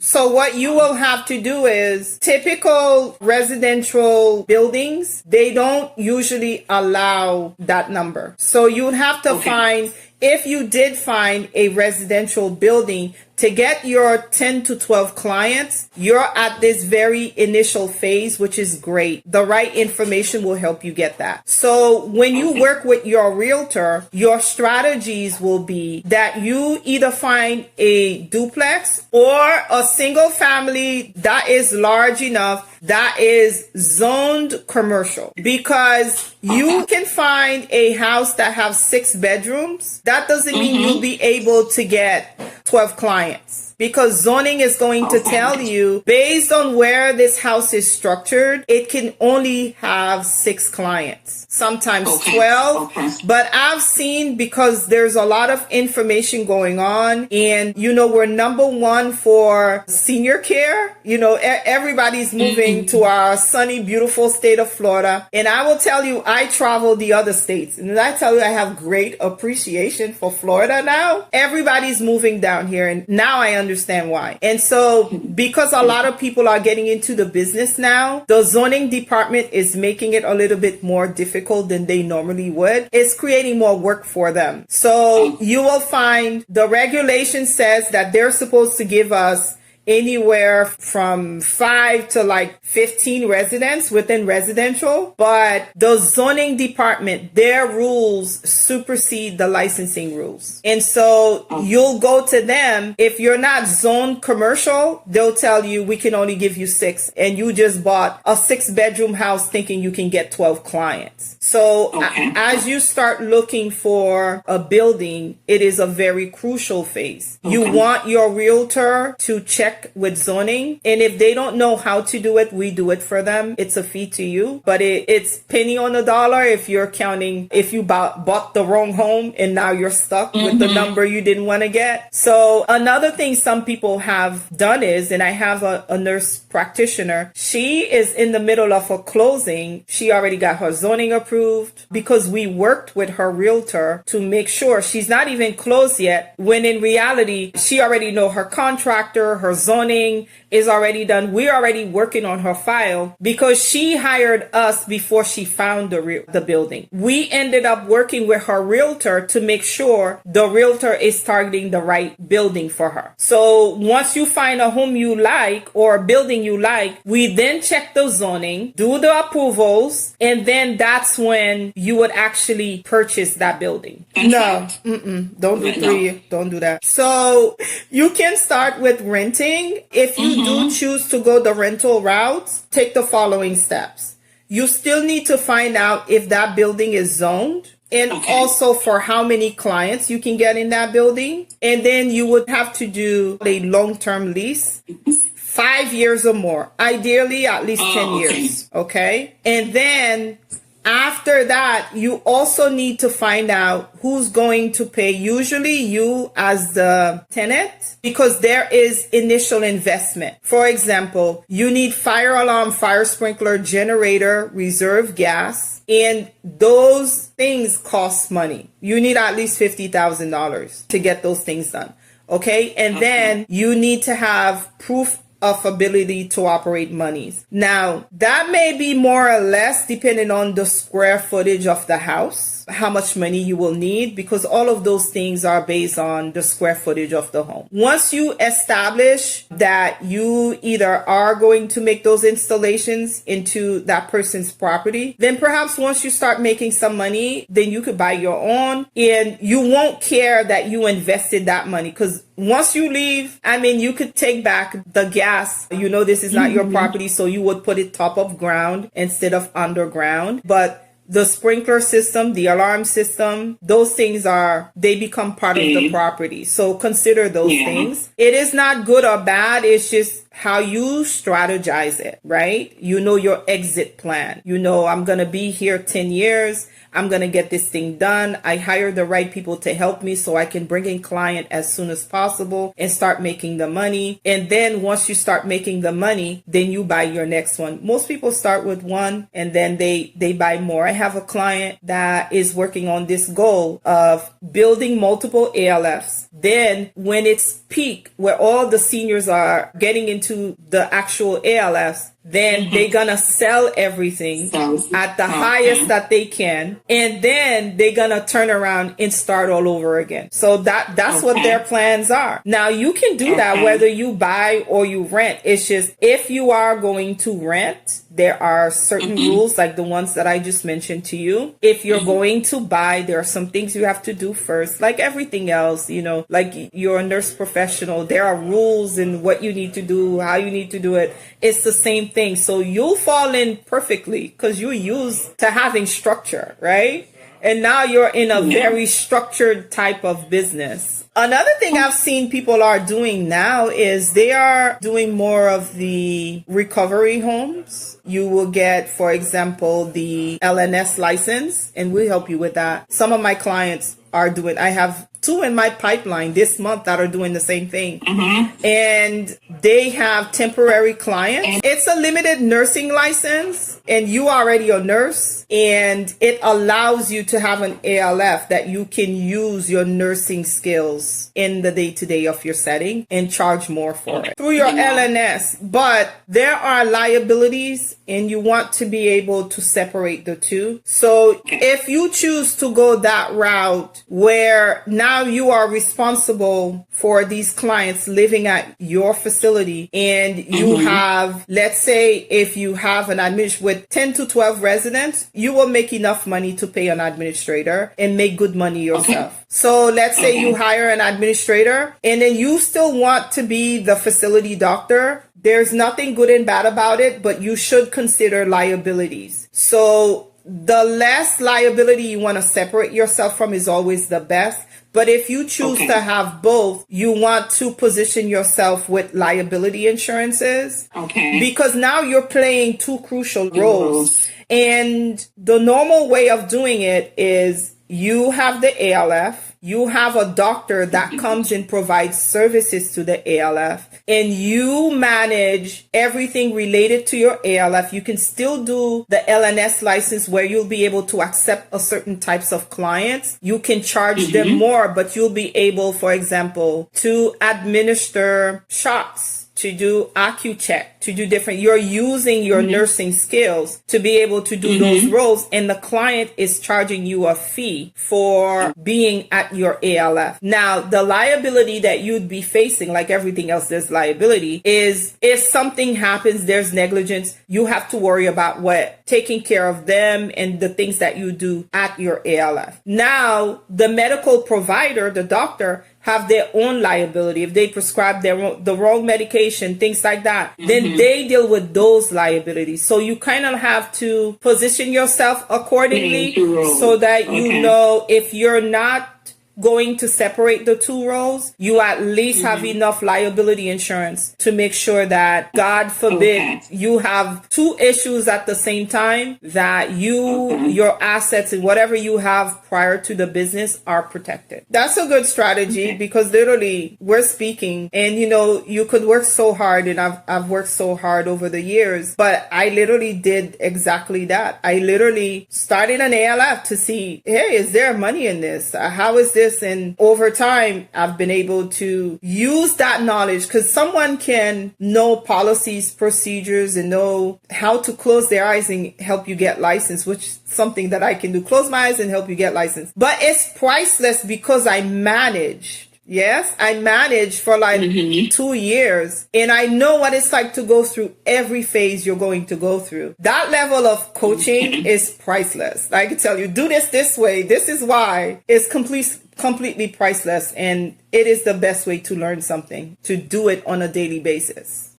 So what you will have to do is typical residential buildings, they don't usually allow that number. So you would have to find, if you did find a residential building, to get your 10 to 12 clients, you're at this very initial phase, which is great. The right information will help you get that. So when you work with your realtor, your strategies will be that you either find a duplex or a single family that is large enough that is zoned commercial, because you can find a house that has 6 bedrooms. That doesn't mean you'll be able to get 12 clients, because zoning is going to tell you, based on where this house is structured, it can only have 6 clients, sometimes 12. But I've seen, because there's a lot of information going on, and we're number 1 for senior care. Everybody's moving to our sunny, beautiful state of Florida. And I will tell you, I travel the other states, and I tell you, I have great appreciation for Florida now. Everybody's moving down here, and now I understand why. And so, because a lot of people are getting into the business now, the zoning department is making it a little bit more difficult than they normally would. It's creating more work for them. So you will find the regulation says that they're supposed to give us anywhere from 5 to like 15 residents within residential, but the zoning department, their rules supersede the licensing rules. And so you'll go to them. If you're not zoned commercial, they'll tell you, we can only give you 6, and you just bought a 6-bedroom house thinking you can get 12 clients. So as you start looking for a building, it is a very crucial phase. You want your realtor to check with zoning, and if they don't know how to do it, we do it for them. It's a fee to you, but it's penny on the dollar if you're counting, if you bought the wrong home and now you're stuck with the number you didn't want to get. So another thing some people have done is, and I have a nurse practitioner, she is in the middle of a closing. She already got her zoning approved because we worked with her realtor to make sure she's not even closed yet, when in reality, she already know her contractor, her zoning is already done. We're already working on her file because she hired us before she found the building. We ended up working with her realtor to make sure the realtor is targeting the right building for her. So once you find a home you like or a building you like, we then check the zoning, do the approvals, and then that's when you would actually purchase that building. No, don't do 3. Don't do that. So you can start with renting. If you do choose to go the rental route, take the following steps. You still need to find out if that building is zoned, and also for how many clients you can get in that building. And then you would have to do a long-term lease, 5 years or more, ideally at least 10 years. Okay. And then after that, you also need to find out who's going to pay, usually you as the tenant, because there is initial investment. For example, you need fire alarm, fire sprinkler, generator, reserve gas, and those things cost money. You need at least $50,000 to get those things done. Okay. And then you need to have proof of ability to operate monies. Now, that may be more or less depending on the square footage of the house, how much money you will need, because all of those things are based on the square footage of the home. Once you establish that you either are going to make those installations into that person's property, then perhaps once you start making some money, then you could buy your own, and you won't care that you invested that money, because once you leave, you could take back the gas. This is not your property, so you would put it top of ground instead of underground. But the sprinkler system, the alarm system, those things they become part of the property. So consider those things. It is not good or bad. It's just how you strategize it, right? You know your exit plan. You know, I'm going to be here 10 years. I'm going to get this thing done. I hire the right people to help me so I can bring in client as soon as possible and start making the money. And then once you start making the money, then you buy your next one. Most people start with one and then they buy more. I have a client that is working on this goal of building multiple ALFs. Then when it's peak, where all the seniors are getting into the actual ALFs, then they're gonna sell everything at the highest that they can, and then they're gonna turn around and start all over again. So that's what their plans are. Now you can do that whether you buy or you rent. It's just, if you are going to rent, there are certain rules like the ones that I just mentioned to you. If you're going to buy, there are some things you have to do first, like everything else, you know, like you're a nurse professional. There are rules and what you need to do, how you need to do it. It's the same thing. So you'll fall in perfectly because you're used to having structure, right? And now you're in a very structured type of business. Another thing I've seen people are doing now is they are doing more of the recovery homes. You will get, for example, the LNS license, and we'll help you with that. Some of my clients are doing, I have 2 in my pipeline this month that are doing the same thing. And they have temporary clients. It's a limited nursing license, and you are already a nurse, and it allows you to have an ALF that you can use your nursing skills in the day-to-day of your setting and charge more for it through your LNS. But there are liabilities, and you want to be able to separate the two. So if you choose to go that route where now you are responsible for these clients living at your facility, and you have, let's say, if you have an administrator with 10 to 12 residents, you will make enough money to pay an administrator and make good money yourself. So let's say you hire an administrator and then you still want to be the facility doctor. There's nothing good and bad about it, but you should consider liabilities. So the less liability you want to separate yourself from is always the best. But if you choose to have both, you want to position yourself with liability insurances. Because now you're playing 2 crucial roles. And the normal way of doing it is you have the ALF. You have a doctor that comes and provides services to the ALF, and you manage everything related to your ALF. You can still do the LNS license where you'll be able to accept a certain types of clients. You can charge them more, but you'll be able, for example, to administer shots, to do AccuCheck, to do different. You're using your nursing skills to be able to do those roles, and the client is charging you a fee for being at your ALF. Now, the liability that you'd be facing, like everything else, there's liability, is if something happens, there's negligence, you have to worry about taking care of them and the things that you do at your ALF. Now, the medical provider, the doctor, have their own liability. If they prescribe the wrong medication, things like that, then they deal with those liabilities. So you kind of have to position yourself accordingly so that you know if you're not going to separate the 2 roles, you at least have enough liability insurance to make sure that, God forbid, you have 2 issues at the same time, that your assets and whatever you have prior to the business are protected. That's a good strategy because literally we're speaking, and you know, you could work so hard, and I've worked so hard over the years, but I literally did exactly that. I literally started an ALF to see, hey, is there money in this? How is this? And over time, I've been able to use that knowledge, because someone can know policies, procedures, and know how to close their eyes and help you get licensed, which is something that I can do. Close my eyes and help you get licensed. But it's priceless because I manage. Yes, I managed for like 2 years, and I know what it's like to go through every phase you're going to go through. That level of coaching is priceless. I can tell you, do this way. This is why. It's completely priceless, and it is the best way to learn something, to do it on a daily basis.